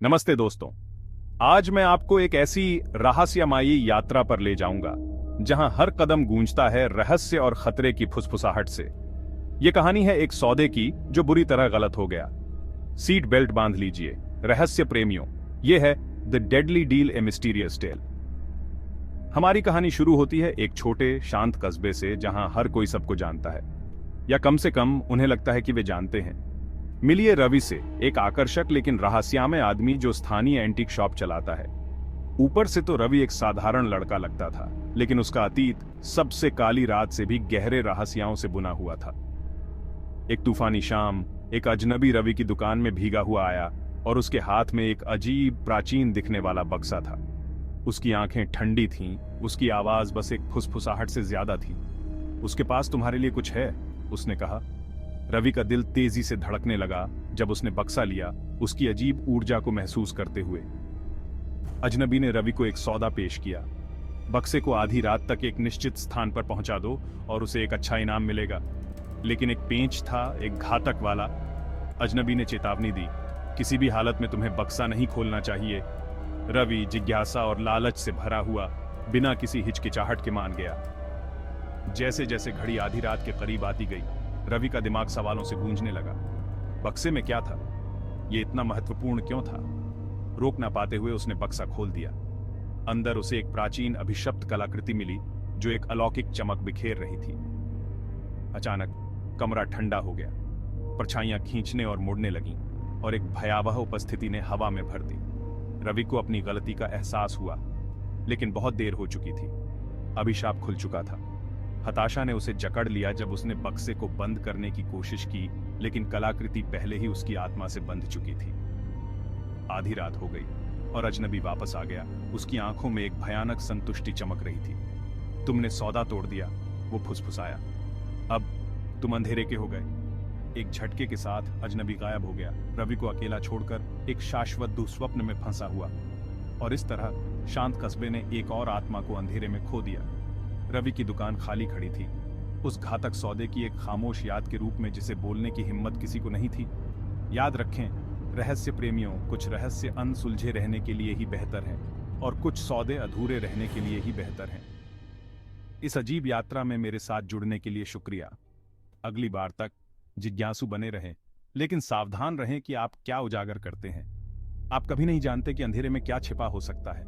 नमस्ते दोस्तों। आज मैं आपको एक ऐसी रहस्यमयी यात्रा पर ले जाऊंगा जहां हर कदम गूंजता है रहस्य और खतरे की फुसफुसाहट से। यह कहानी है एक सौदे की जो बुरी तरह गलत हो गया। सीट बेल्ट बांध लीजिए रहस्य प्रेमियों, यह है the deadly deal, a mysterious tale. हमारी कहानी शुरू होती है एक छोटे शांत कस्बे से जहां हर कोई सबको जानता है, या कम से कम उन्हें लगता है कि वे जानते हैं। मिलिए रवि से, एक आकर्षक लेकिन रहस्यमय आदमी जो स्थानीय एंटीक शॉप चलाता है। ऊपर से तो रवि एक साधारण लड़का लगता था, लेकिन उसका अतीत सबसे काली रात से भी गहरे रहस्यों से बुना हुआ था। एक तूफानी शाम एक अजनबी रवि की दुकान में भीगा हुआ आया और उसके हाथ में एक अजीब प्राचीन दिखने वाला बक्सा था। उसकी आंखें ठंडी थीं, उसकी आवाज बस एक फुसफुसाहट से ज्यादा थी। उसके पास तुम्हारे लिए कुछ है, उसने कहा। रवि का दिल तेजी से धड़कने लगा जब उसने बक्सा लिया, उसकी अजीब ऊर्जा को महसूस करते हुए। अजनबी ने रवि को एक सौदा पेश किया। बक्से को आधी रात तक एक निश्चित स्थान पर पहुंचा दो और उसे एक अच्छा इनाम मिलेगा। लेकिन एक पेंच था, एक घातक वाला। अजनबी ने चेतावनी दी, किसी भी हालत में तुम्हें बक्सा नहीं खोलना चाहिए। रवि जिज्ञासा और लालच से भरा हुआ बिना किसी हिचकिचाहट के मान गया। जैसे जैसे घड़ी आधी रात के करीब आती गई, रवि का दिमाग सवालों से गूंजने लगा। बक्से में क्या था? यह इतना महत्वपूर्ण क्यों था? रोक ना पाते हुए उसने बक्सा खोल दिया। अंदर उसे एक प्राचीन अभिशप्त कलाकृति मिली जो एक अलौकिक चमक बिखेर रही थी। अचानक कमरा ठंडा हो गया, परछाइयां खींचने और मुड़ने लगीं और एक भयावह उपस्थिति ने हवा में भर दी। रवि को अपनी गलती का एहसास हुआ, लेकिन बहुत देर हो चुकी थी। अभिशाप खुल चुका था। हताशा ने उसे जकड़ लिया जब उसने बक्से को बंद करने की कोशिश की, लेकिन कलाकृति पहले ही उसकी आत्मा से बंध चुकी थी। आधी रात हो गई और अजनबी वापस आ गया। उसकी आंखों में एक भयानक संतुष्टि चमक रही थी। तुमने सौदा तोड़ दिया, वो फुसफुसाया। अब तुम अंधेरे के हो गए। एक झटके के साथ अजनबी गायब हो गया, रवि को अकेला छोड़कर एक शाश्वत दुःस्वप्न में फंसा हुआ। और इस तरह शांत कस्बे ने एक और आत्मा को अंधेरे में खो दिया। रवि की दुकान खाली खड़ी थी, उस घातक सौदे की एक खामोश याद के रूप में जिसे बोलने की हिम्मत किसी को नहीं थी। याद रखें रहस्य प्रेमियों, कुछ रहस्य अनसुलझे रहने के लिए ही बेहतर हैं और कुछ सौदे अधूरे रहने के लिए ही बेहतर हैं। इस अजीब यात्रा में मेरे साथ जुड़ने के लिए शुक्रिया। अगली बार तक जिज्ञासु बने रहें, लेकिन सावधान रहें कि आप क्या उजागर करते हैं। आप कभी नहीं जानते कि अंधेरे में क्या छिपा हो सकता है।